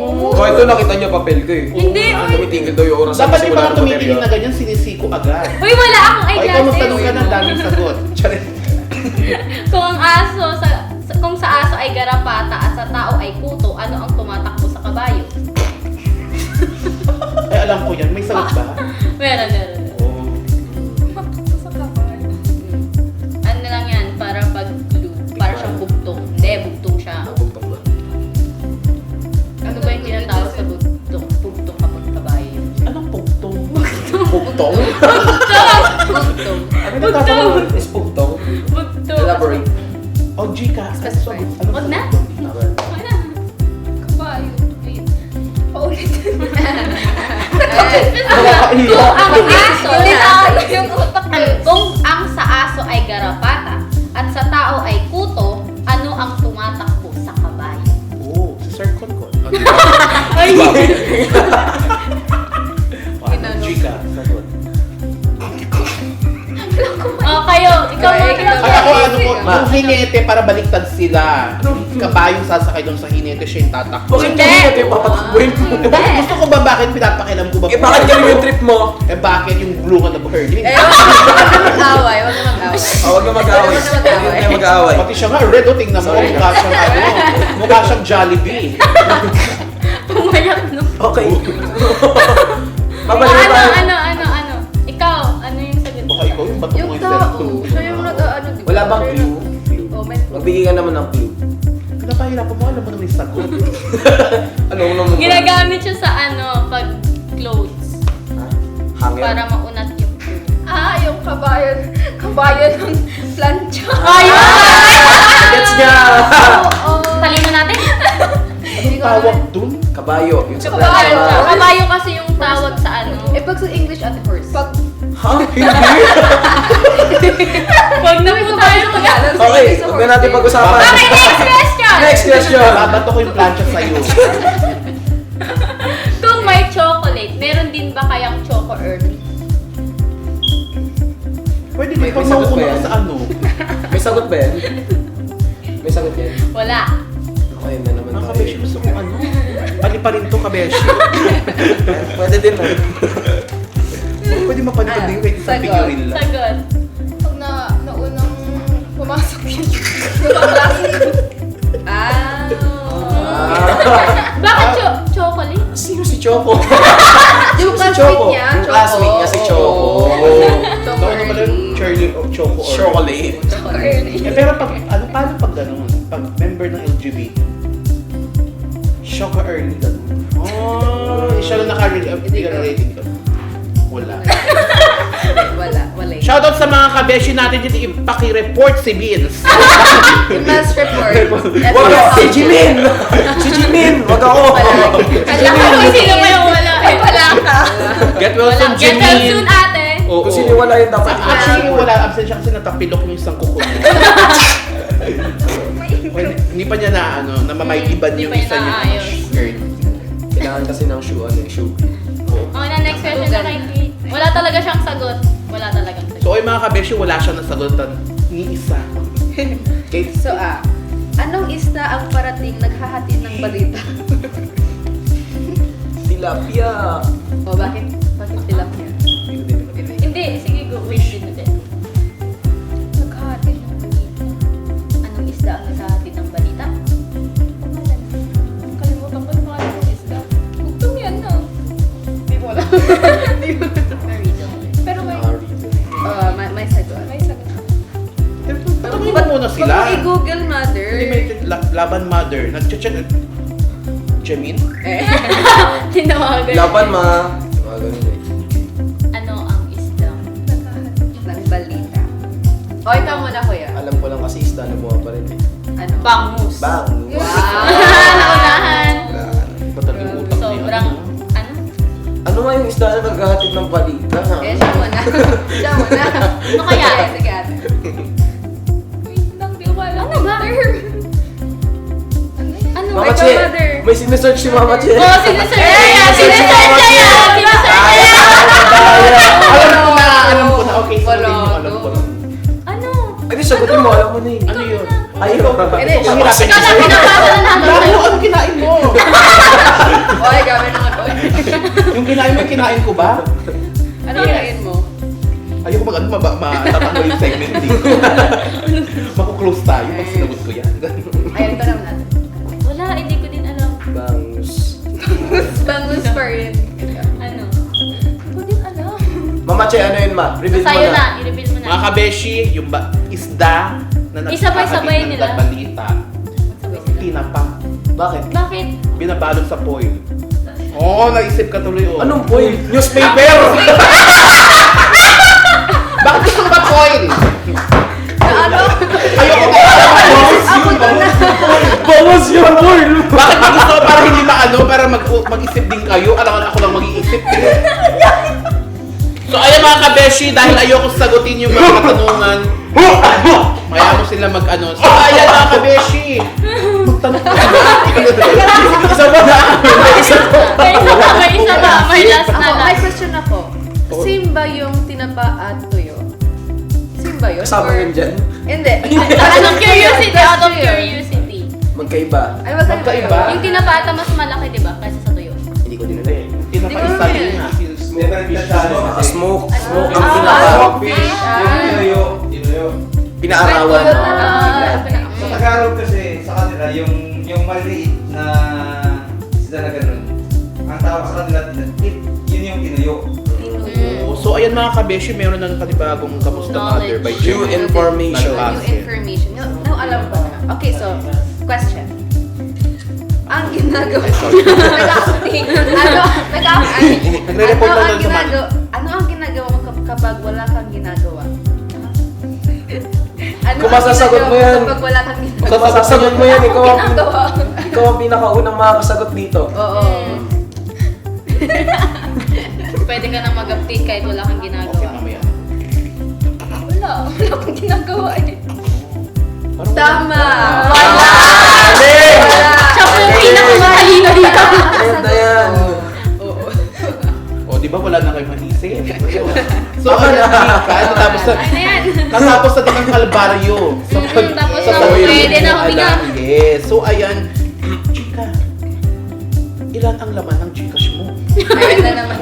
Oh, ito nakita niya papel ko eh.
Hindi,
Ah,
oy.
tumitigil daw yung oras.
Dapat
kasi
yung
wala
mga
nang
tumitingin na
baterya.
ganyan, sinisiko agad.
Uy, wala akong
O, ikaw
eyeglasses.
magtanong ka ng daming sagot. Charit.
Kung ang aso, kung sa aso ay garapata at sa tao ay kuto, ano ang tumatakbo sa kabayo?
Ay, alam ko yan. May sagot ba?
Meron.
Oo.
Sa kapal.
Ano lang yan, para para siyang bugtong. Hindi, bugtong siya.
Bugtong ba?
Ano ba yung tinatawag sa bugtong? Bugtong kapag kabayo.
Anong pugtong?
Bugtong?
Bugtong.
Ano yung tatanong? Is bugtong?
Bugtong.
Elaborate.
Wag na. Wag na.
Kabayo. Wait. Paulit.
Kung ang aso
Hindi
na,
na yung utak ko.
kung ang sa aso ay garapata at sa tao ay kuto, ano ang tumatakbo sa kabayo?
Oo, si Sir Concon.
Ay!
Chika, sagot.
Oh, kayo. Ikaw
Okay,
mga
Ay, ako ano ko,
Ma.
yung hinete para baliktad sila. Kabayong sasakay doon sa hinete, siya yung tatakbo.
Bakit
Hindi.
ganyan ito yung papatakbuhin mo?
Eh, bakit gusto ko ba bakit pinapakilam ko ba?
Eh, bakit ganun yung trip mo?
Eh, bakit yung glungan na burning?
Eh, wag na mag-away, wag na mag-away.
Oh, huwag na mag-away.
Huwag na mag-away.
Huwag na mag-away.
Pati siya nga, red, tingnan mo,
Sorry.
mukha siyang ano, mukha siyang Jollibee.
Pumayak no.
Okay.
Ano,
Babalik tayo.
ano? Ikaw, ano yung sagot mo?
Baka ikaw yung bato
Yung
mo
tao, siya yung nag-ano, di ba?
Wala bang
Siya
clue?
yung- Oh, may clue.
Magbigay ka naman ng clue.
Napahirapan mo, alam mo naman yung sagot.
Ano mo naman?
Ginagamit siya sa pag clothes.
Hanger.
Para maunat yung clue.
Yung kabayo. Kabayo ng plancha.
Ayun!
Gets niya!
Talino natin?
Anong tawag dun?
Kabayo. Yung sa
Kabayo.
plancha.
Kabayo kasi yung tawag sa
Eh, pag sa English, ate horse.
Pag
Ha? Hindi?
Wag na po tayo mag-
Okay, huwag na natin pag-usapan.
Okay, next question!
Next question!
Babato ko yung plancha sa'yo.
Kung may chocolate, meron din ba kayang choco early?
Pwede
May
din pag
sagot ba
mauna ka
yan?
sa ano.
May sagot ba yan? May sagot yan?
Wala.
Okay na naman
Mga
tayo.
kabeshi, gusto ko ano. Pali-palin to, kabeshi.
Pwede din na.
Pwede mapalitan din kahit isang
Sagot.
figurine lang.
Sagot.
pag naunang pumasok yun. Nabaklase.
Ah.
Bakit chocolate?
Sino si Choco?
Yung
si
classmate
Choco.
niya,
Yung classmate niya si Choco.
Ito ano pala yung Charlie o Choco or...
Chocolate.
Eh, pero pag, ano, paano pag gano'n? Pag member ng LGBT? Choco early gano'n. Oh, siya lang naka-relate. Hindi ka na-rating ko. Wala.
Wala.
Shoutout sa mga kabeshi natin dito, ipaki-report si Vince.
Yung mass report.
Wag ako! Si Jimin! Si Jimin! Wag ako!
Alam ko kung sino pa yung wala. Wala ka.
Get well soon,
Get well soon,
Jimin.
ate.
Oo.
Kung siniwala yung dapat.
Actually, wala. Absent siya kasi natapilok yung isang kuko niya. Well, hindi pa niya na ano, namamayiban
Hindi
yung
pa niya
isa niya
naayos.
shirt.
Kailangan kasi ng shoe, shoe.
Okay na, next question na kay Kate. Wala talaga siyang sagot. Wala talagang sagot.
So, ay mga kabeshi, wala siyang nasagutan ni isa.
Kate,
So, anong isda ang parating naghahatid ng balita?
tilapia.
O, bakit? Bakit tilapia?
Hindi, sige go. Wait, din.
Naghati ng balita.
Anong isda ang naghahatid ng balita?
Kalimutan ko yung pangalan ng isda. Bugtong yan na.
Hindi mo alam.
Riddle.
Pero may
May sagot.
may sagot.
Tanungin mo muna sila.
Huwag mo i-google, mother.
Hindi may laban mother. Nag-chat. Jamin?
Eh.
Tinawagan.
Laban ma. Mga ganun eh.
Ano ang isda?
Naghahatid.
ng balita. O, ikaw muna, kuya.
Alam ko lang kasi isda na buha pa rin eh.
Ano?
Bangus.
Bang!
Naunahan.
Ba't yung utak niya?
Sobrang, ano?
Ano nga yung isda na naghahatid ng balita? Ha?
Eh, siya muna. Siya muna.
Ano kaya?
Sige, sige, ate.
Wait lang, di ko alam.
Ano ba? Ano?
Mama
Ikaw,
Che!
mother.
May sinesearch si Mama Che!
Oh, sinesearch niya yan! Sinesearch niya yan! Sinesearch niya yan!
Alam ko na. Okay, sagutin mo. Alam ko na.
Ano?
Ay, di sagutin mo. Alam mo na eh.
Ano yun?
Ayaw.
Hindi,
Ito, pahirapin
Ikaw lang pinapasa na namin
Lalo,
sa'yo.
ano kinain mo?
Oy, gawin naman, oy.
Yung kinain mo, kinain ko ba?
Ano kinain mo?
Ayoko mag-ano, matatanggal yung segment dito. Makuklose tayo pag sinagot ko yan.
Ayan, ito naman natin.
Wala, hindi ko din alam.
Bangus.
Bangus pa rin.
Ano?
Hindi ko din alam.
Mama Che, ano yun ma? Reveal mo
Sa'yo
na.
na, i-reveal mo na.
Mga kabeshi, yung isda na
Isabay-sabay
nagkakalit ng
nila.
balita.
Sabay sila.
Tinapa.
Bakit?
Bakit?
Binabalot sa foil. Oo, naisip ka tuloy. Oh.
Anong foil? Newspaper!
Bakit gusto mo ba foil?
Ano?
Ayoko ba?
Ako to na.
Bawas yung word!
Bakit mo gusto ko para hindi para mag-isip din kayo? Alam ako lang mag-iisip. So ayun mga kabeshi, dahil ayoko sagutin yung mga katanungan, kaya mo sila So ayan mga kabeshi, magtanong ka na. Isa ba na?
May isa pa. May last na
May
last.
question ako. Same ba yung tinapa at tuyo? Same ba yun?
Kasama
Or-
yun dyan?
Hindi.
Out of curiosity, out of
That's
curiosity.
Magkaiba.
Ay, magkaiba.
Yung tinapata mas malaki, di ba? Kaysa sa tuyo.
Hindi ko din alam eh.
Tinapa-isa din nga.
Smoke. Smoke ang
Ah,
pinaka.
fish.
Pinaarawan.
Sa Tagalog kasi sa kanila yung maliit na isda na ganun. Ang tawag sa kanila yun yung tinuyo.
So ayan mga kabeshi, meron ng panibagong Kamusta Mother by
New
Jim.
information.
New information. No, alam ko na. Okay, so, question. Ang ginagawa
Nagre-report lang doon sa man.
Ano ang ginagawa mo kapag wala kang ginagawa? Ano
Kung
ang
masasagot
ginagawa
mo yan.
kapag wala kang ginagawa?
Kung masasagot mo yan, ikaw ang,
Ginagawa.
ikaw ang pinakaunang makakasagot dito.
Oo.
Pwede ka nang mag-update kahit wala kang
Okay,
ginagawa.
mamaya.
Wala akong ginagawa eh.
Parang
Tama!
wala.
Wala!
Siya po yung pinakamatalino dito.
Ganda yan.
O, di ba wala na kayo manisip? So,
Tama
ayan,
na.
Chika,
Ano yan?
natapos na din ang kalbaryo.
Tapos
sa
na,
pag-
pwede na huminga.
Alam, yes. So, ayan, Chika, ilan ang laman ng Gcash mo?
Meron na naman.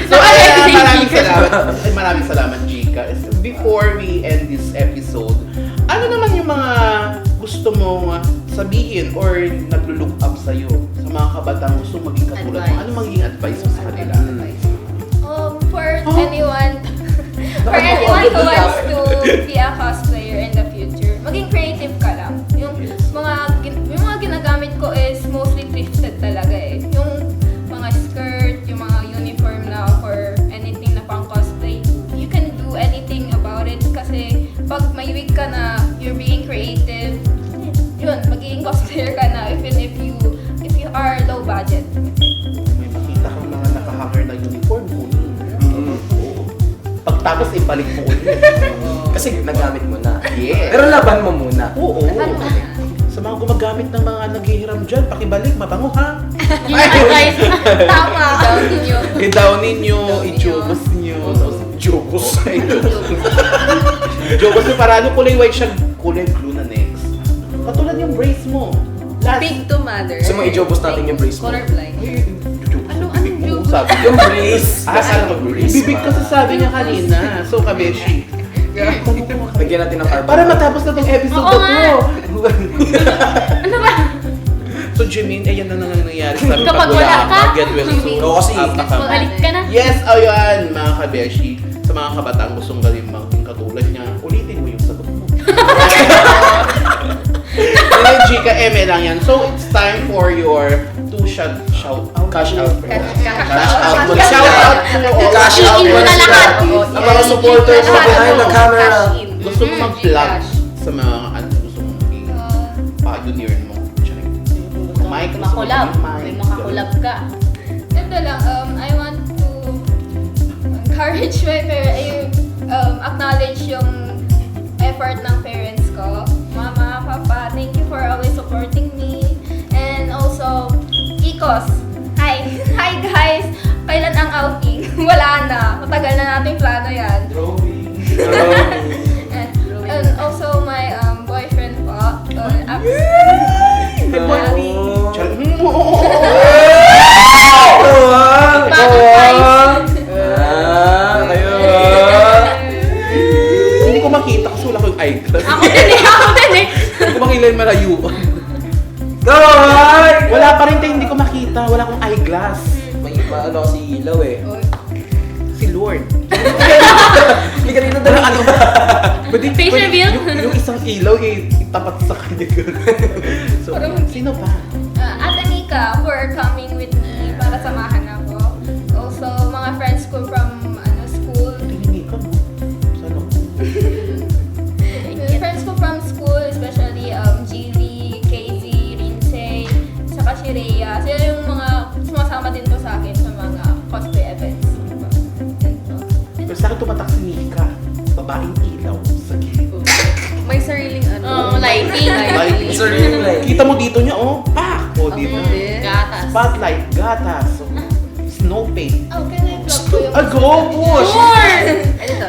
So, ayan,
Thank
maraming
you.
salamat. Ay, maraming salamat, Chika. Before we end this episode, ano naman yung mga gusto mong sabihin or naglo-look up sa'yo sa mga kabatang gusto maging katulad mo?
Advice.
Ano magiging advice mo sa kanila?
For anyone who wants to be a cosplayer in the future, maging creative ka lang. Yung mga ginagamit ko is mostly thrifted talaga eh. Yung mga skirt, yung mga uniform na for anything na pang cosplay, you can do anything about it kasi pag may week ka na you're being creative, yun, magiging cosplayer ka na even if you are low budget.
May makita kang mga nakahanger na uniform mo. Oo. Pagtapos, ibalik mo ulit.
Kasi nagamit mo na.
Yes.
Pero laban mo muna.
Oo. Sa mga gumagamit ng mga naghihiram dyan, pakibalik, mabango ha?
Yun ang advice.
Tama! Down ninyo.
I-down ninyo, i-jobos nyo. Jobos. Jobos yung para ano, kulay white siya, kulay blue na next. Katulad yung brace mo. Last.
Pink to mother.
Gusto mo i-jobos natin yung brace mo?
Colorblind.
Ay, jobos
Ano-
yung bibig
anong
mo,
jobos?
sabi niya.
Yung brace.
Kala mo brace. Bibig kasi sabi niya kanina. So, kabeshi.
Lagyan natin ng carbon.
Para matapos na tong episode
Oo
na
nga.
to.
Ano ba?
So, Jimin, ayan na nangyayari sa amin.
Kapag wala ka,
get well soon.
Oo, kasi
Balik ka na.
Yes, ayun, mga kabeshi. Sa mga kabataan gustong gawin maging katulad niya, ulitin mo yung sagot mo. Hindi, Chika, eme lang yan. So, it's time for your shout out.
Cash out.
Cash
out mo.
Shout out to all.
Cash out
Iin mo na lahat.
Ang mga supporters mo behind the camera.
Gusto mo mag-plug sa mga ano gusto mo maging pioneer mo. Charing. Mike, gusto mo
Makulab.
maging
May
Mike.
makakulab ka.
Ito lang, I want to encourage my parents, acknowledge yung effort ng parents ko. Mama, Papa, thank you for always supporting me. And also, Ikos. Hi! Hi guys! Kailan ang outing? Wala na. Matagal na natin plano yan. And also my boyfriend po.
Charing. Hindi ko makita kasi wala ko yung eyeglass.
Ako din eh.
Hindi ko makita yung malayuan.
Go!
Wala pa rin tayo, hindi ko makita. Wala akong eyeglass.
May ano kasi ilaw eh.
Si Lord.
Hindi ka dito dala ano.
Face reveal?
Yung isang ilaw itapat sa kanya. So, sino pa?
Ate Nika for coming with me para samahan ako. Also, mga friends ko from school.
Tingin ka, no? Saan ako?
Friends ko from school, especially
Lighting.
It's a ring light.
Kita mo dito niya, oh. Pak! Oh, di ba?
Gatas.
Spotlight, gatas, snow paint.
Oh, can I plug ko yung...
Go, push!
Ano to?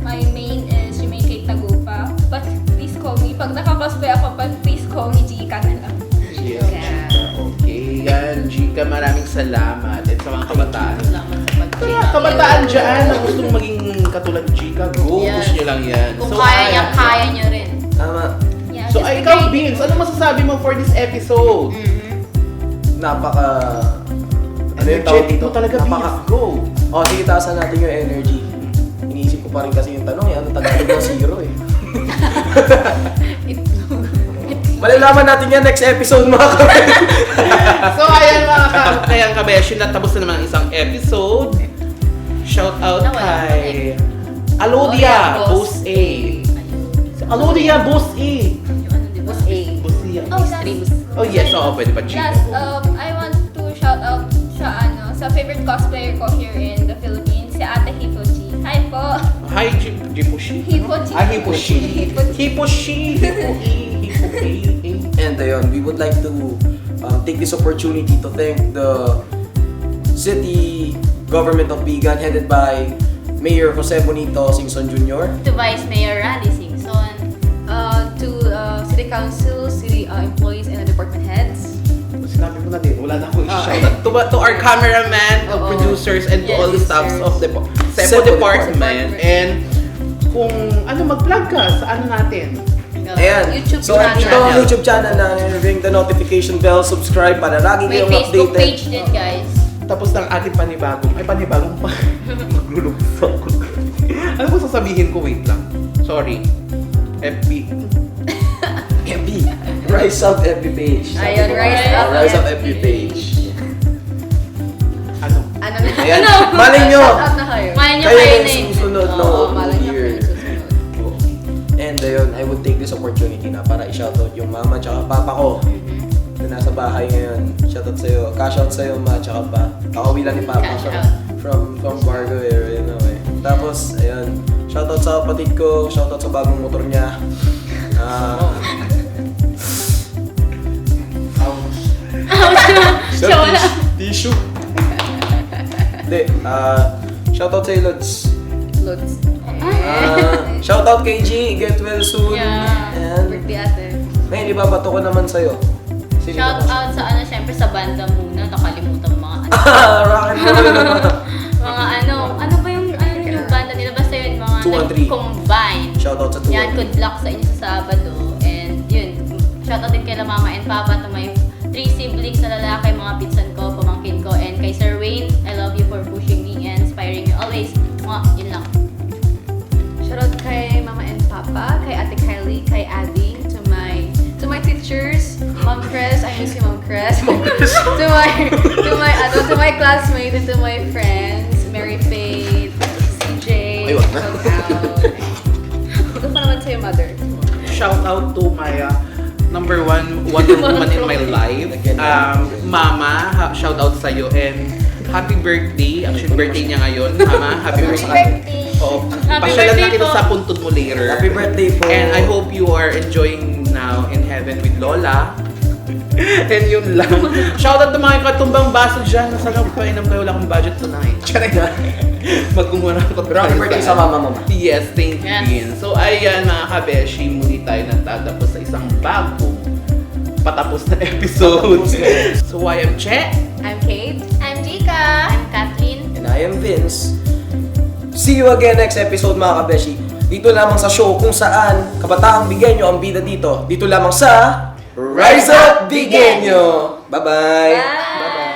My main is Yume Kate Tagupa. But please call me. Pag naka-cosplay ako, please call me Chika na lang.
Yes. Okay, yan. Chika, maraming salamat. At sa mga kabataan.
Salamat sa pag-check.
Kabataan dyan na gustong maging katulad ni Chika, go,
Yes.
push nyo lang yan.
Kung kaya niya,
ayan.
kaya niyo rin.
Tama.
Yeah,
So,
just
ay,
be
ikaw,
creative.
Vince, ano masasabi mo for this episode?
Napaka... Ano yung tawag
Energetic
dito?
mo talaga, Vince. Go!
Oh, sige, taasan natin yung energy. Iniisip ko pa rin kasi yung tanong, ano Tagalog ng zero eh. Malalaman natin yan next episode mga kapatid.
So, ayan mga kayang kabeshi, natapos na naman ang isang episode. Shout out
Nawala
kay Alodia,
Alodia,
Boss A. Alodia, Boss A.
Yung ano, di ba?
Boss A.
Boss A.
Oh,
Streams.
Oh yes, oo, pwede pa Chika.
Yes, I want to shout out sa favorite cosplayer ko here in the Philippines, si Ate Hipochi. Hi po!
Hi, Jipushi.
Hipochi.
Ah, Hiposhi. Hiposhi.
And ayun, we would like to take this opportunity to thank the city government of Bigan headed by Mayor Jose Bonito Singson Jr.
To Vice Mayor Randy Singson.
To City Council, City employees, and department heads.
Sinabi mo na din, wala na akong i-shout out. To our cameraman,
Oo.
producers, and to
Yes,
all the staffs
producers.
of the
Sepo
Sepo Department.
Department.
And kung mag-vlog ka sa ano natin.
Ayan.
YouTube
So,
channel.
ito ang YouTube channel namin. Ring the notification bell, subscribe para lagi
May
kayong
Facebook
updated.
page din, guys.
Tapos ng ating panibagong pa. Maglulukso ko. Ano ba sasabihin ko? Wait lang. Sorry. FB.
FB. Rise Up FB page.
Ayun, Rise Up
Rise Up
FB
FB page.
Ano?
Ano na?
Ayan. Malay nyo.
Shout out na kayo.
Kaya niyo
Kayo
kayo
yung
na eh.
susunod
Oo,
no
malay niyo
year.
kayo susunod.
And ayun, I would take this opportunity na para i-shoutout yung mama tsaka papa ko na nasa bahay ngayon. Shoutout sa'yo. Cash-out sa'yo ma tsaka pa. Kakauwi lang ni papa
Cash out.
from Bargo area, you know eh. Tapos, ayun. Shoutout sa kapatid ko. Shoutout sa bagong motor niya.
Siya wala.
Tissue. Hindi. Shoutout sa'yo, Lods.
Loads.
Shoutout kay G. Get well soon.
Yeah.
And,
Birthday ate.
ngayon, ibabato ko naman sa'yo. Sino
Shout
ba?
out sa ano, syempre sa banda muna. Nakalimutan mo mga ano.
Rock and roll.
Mga ano ba yung banda nila? Basta yun, mga
213.
nag-combine.
Shoutout sa
Yan,
213.
good luck sa inyo sa Sabado. And yun, shoutout din kay la mama and papa, to my 3 siblings na lalaki, mga pinsan ko, pamangkin ko, and kay Sir Wayne, I love you for pushing me and inspiring me always. Yun lang.
Shoutout kay Mama and Papa, kay Ate Kylie, kay Abby, to my teachers, Mom Chris, I miss you Mom Chris. to my classmates and to my friends, Mary Faith, CJ,
Ay, wag na.
shout out. Ito pa naman sa'yo, Mother.
Shout out to my number one Wonder Woman in my life. Mama, shout out sa'yo and happy birthday. Actually, birthday niya ngayon. Mama, happy birthday. Oh,
Happy
pasyalan
birthday
natin
po.
sa puntod mo later.
Happy birthday po.
And I hope you are enjoying now in heaven with Lola. And yun lang. Shoutout to mga katumbang baso dyan. Sana painom kayo, wala akong budget tonight. Charay na. Magmumura ko
Happy birthday sa mama mo.
Yes, thank you.
Yes.
Vin. So ayan mga kabeshi, muli tayo natatapos sa isang bagong patapos na episode. So I am Che.
I'm Kate.
I'm Jika.
I'm Kathleen.
And I am Vince. See you again next episode mga kabeshi. Dito lamang sa show kung saan kabataang Bigenyo ang bida dito. Dito lamang sa Rise Up Bigenyo! Bye-bye!
Bye!